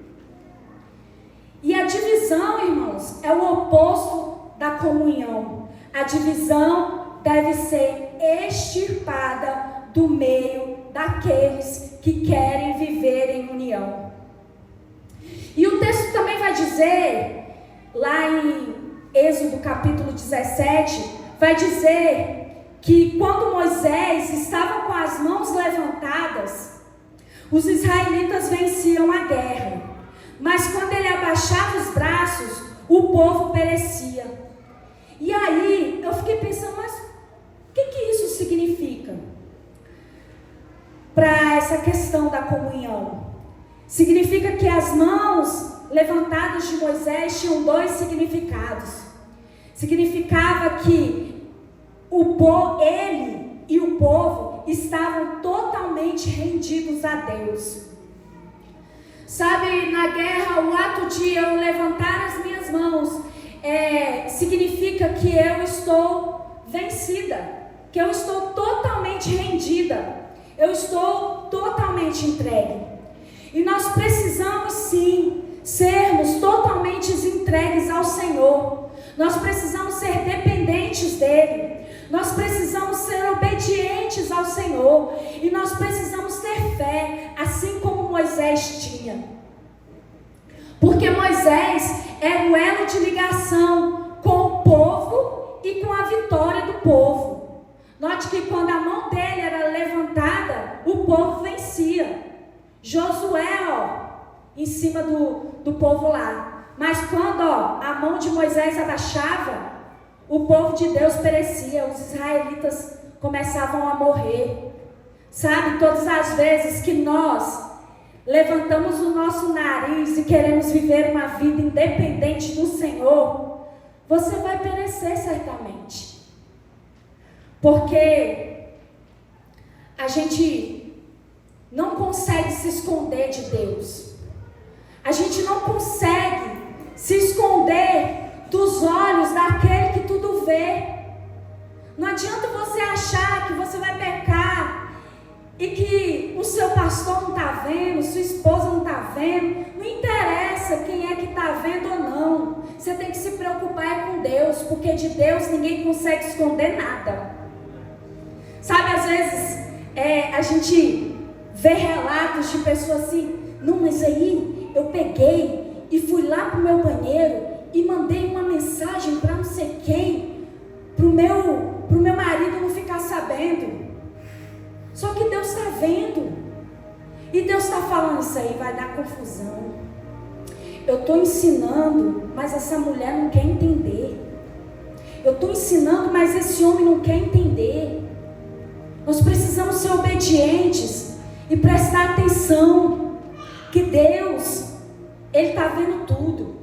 E a divisão, irmãos, é o oposto da comunhão. A divisão deve ser extirpada do meio daqueles que querem viver em união. E o texto também vai dizer, lá em Êxodo capítulo 17, vai dizer que quando Moisés estava com as mãos levantadas, os israelitas venciam a guerra. Mas quando ele abaixava os braços, o povo perecia. E aí, eu fiquei pensando, mas o que isso significa? Para essa questão da comunhão. Significa que as mãos levantadas de Moisés tinham dois significados. Significava que ele e o povo estavam totalmente rendidos a Deus. Sabe, na guerra, o ato de eu levantar as minhas mãos significa que eu estou vencida, que eu estou totalmente rendida, eu estou totalmente entregue. E nós precisamos sim sermos totalmente entregues ao Senhor. Nós precisamos ser dependentes dEle. Nós precisamos ser obedientes ao Senhor. E nós precisamos ter fé, assim como Moisés tinha. Porque Moisés era o elo de ligação com o povo e com a vitória do povo. Note que quando a mão dele era levantada, o povo vencia. Josué, em cima do povo lá. Mas quando a mão de Moisés abaixava, o povo de Deus perecia, os israelitas começavam a morrer. Sabe, todas as vezes que nós levantamos o nosso nariz e queremos viver uma vida independente do Senhor, você vai perecer certamente. Porque a gente não consegue se esconder de Deus. A gente não consegue se esconder dos olhos daquele que tudo vê. Não adianta você achar que você vai pecar e que o seu pastor não está vendo, sua esposa não está vendo. Não interessa quem é que está vendo ou não. Você tem que se preocupar com Deus, porque de Deus ninguém consegue esconder nada. Sabe, às vezes a gente vê relatos de pessoas assim: não, mas aí eu peguei e fui lá pro meu banheiro e mandei uma mensagem para não sei quem, pro meu marido não ficar sabendo. Só que Deus está vendo, e Deus está falando: isso aí vai dar confusão. Eu estou ensinando, mas essa mulher não quer entender. Eu estou ensinando, mas esse homem não quer entender. Nós precisamos ser obedientes e prestar atenção, que Deus, Ele está vendo tudo.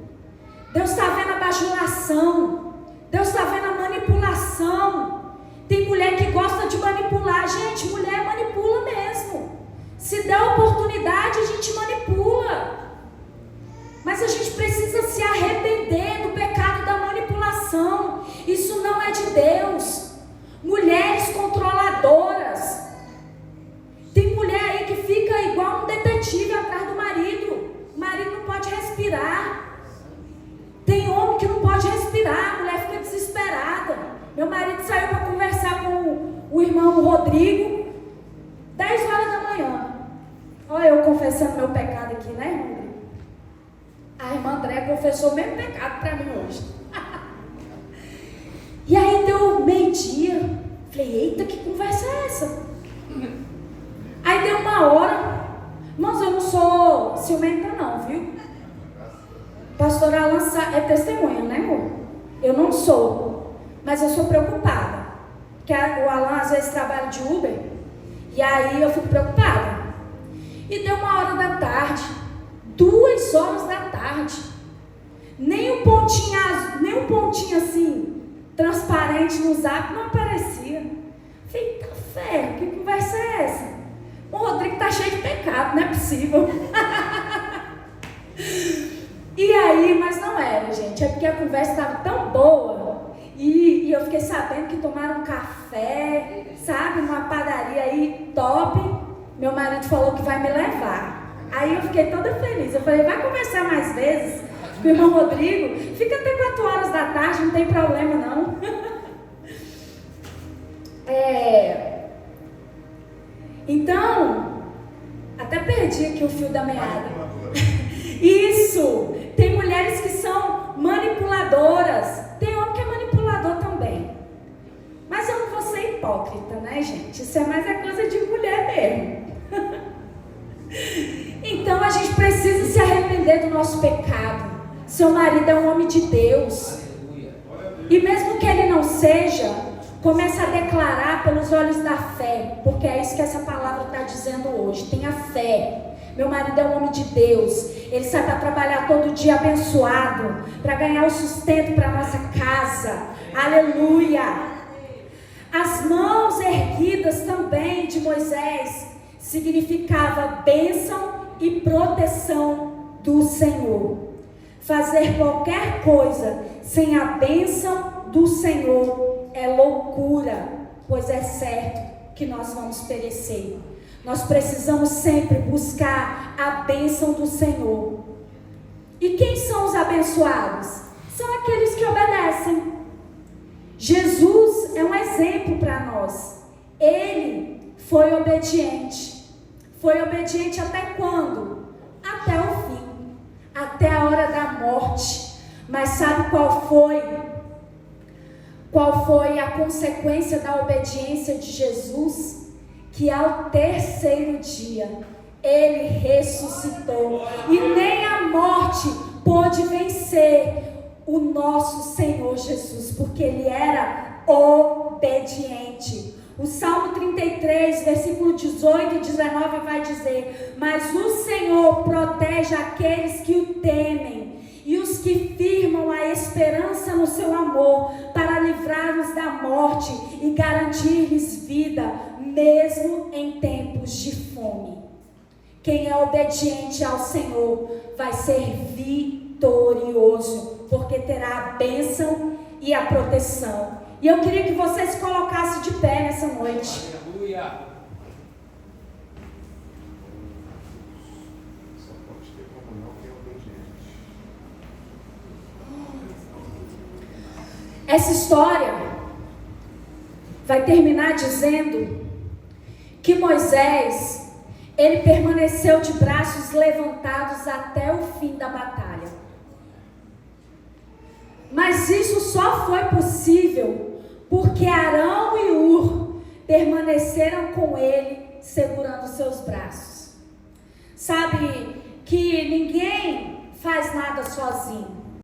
Deus está vendo a bajulação, Deus está vendo a manipulação. Tem mulher que gosta de manipular. Gente, mulher manipula mesmo. Se der oportunidade, a gente manipula. Mas a gente precisa se arrepender do pecado da manipulação. Isso não é de Deus. Mulheres controladoras. Tem mulher aí que fica igual um detetive atrás do marido. O marido não pode respirar. Tem homem que não pode respirar. A mulher fica desesperada. Meu marido saiu para conversar com o irmão Rodrigo 10 horas da manhã. Olha eu confessando meu pecado aqui, né, irmão? A irmã André confessou o mesmo pecado para mim hoje. E aí deu meio-dia. Falei: eita, que conversa é essa? Aí deu 1h. Irmãos, eu não sou ciumenta não, viu? Pastor Alan é testemunha, né, amor? Eu não sou, mas eu sou preocupada. Porque o Alan às vezes trabalha de Uber, e aí eu fico preocupada. E deu 1h, 2h, nem um pontinho assim, transparente no zap não aparecia. Falei: tá fé, que conversa é essa? O Rodrigo tá cheio de pecado, não é possível. E aí, mas não era, gente, é porque a conversa estava tão boa, e eu fiquei sabendo que tomaram um café, sabe, numa padaria aí top. Meu marido falou que vai me levar. Aí eu fiquei toda feliz. Eu falei: vai conversar mais vezes com o irmão Rodrigo? Fica até 4h, não tem problema não. Então, até perdi aqui o fio da meada. Isso! Tem mulheres que são manipuladoras. Tem homem que é manipulador também. Mas eu não vou ser hipócrita, né, gente? Isso é mais a coisa de mulher mesmo. Então a gente precisa se arrepender do nosso pecado. Seu marido é um homem de Deus. E mesmo que ele não seja, comece a declarar pelos olhos da fé, porque é isso que essa palavra está dizendo hoje. Tenha fé. Meu marido é um homem de Deus. Ele sai para trabalhar todo dia abençoado, para ganhar o sustento para a nossa casa. Aleluia. As mãos erguidas também de Moisés significava bênção e proteção do Senhor. Fazer qualquer coisa sem a bênção do Senhor é loucura, pois é certo que nós vamos perecer. Nós precisamos sempre buscar a bênção do Senhor. E quem são os abençoados? São aqueles que obedecem. Jesus é um exemplo para nós. Ele foi obediente. Foi obediente até quando? Até o fim. Até a hora da morte. Mas sabe qual foi? Qual foi a consequência da obediência de Jesus? Que ao 3º dia, ele ressuscitou. E nem a morte pôde vencer o nosso Senhor Jesus, porque ele era obediente. O Salmo 33, versículo 18 e 19 vai dizer: mas o Senhor protege aqueles que o temem e os que firmam a esperança no seu amor, para livrar-os da morte e garantir-lhes vida, mesmo em tempos de fome. Quem é obediente ao Senhor vai ser vitorioso. vitorioso, porque terá a bênção e a proteção. E eu queria que você se colocasse de pé nessa noite. Aleluia. Só pode ter comunhão quem é obediente. Essa história vai terminar dizendo que Moisés, ele permaneceu de braços levantados até o fim da batalha. Mas isso só foi possível porque Arão e Hur permaneceram com ele, segurando seus braços. Sabe que ninguém faz nada sozinho.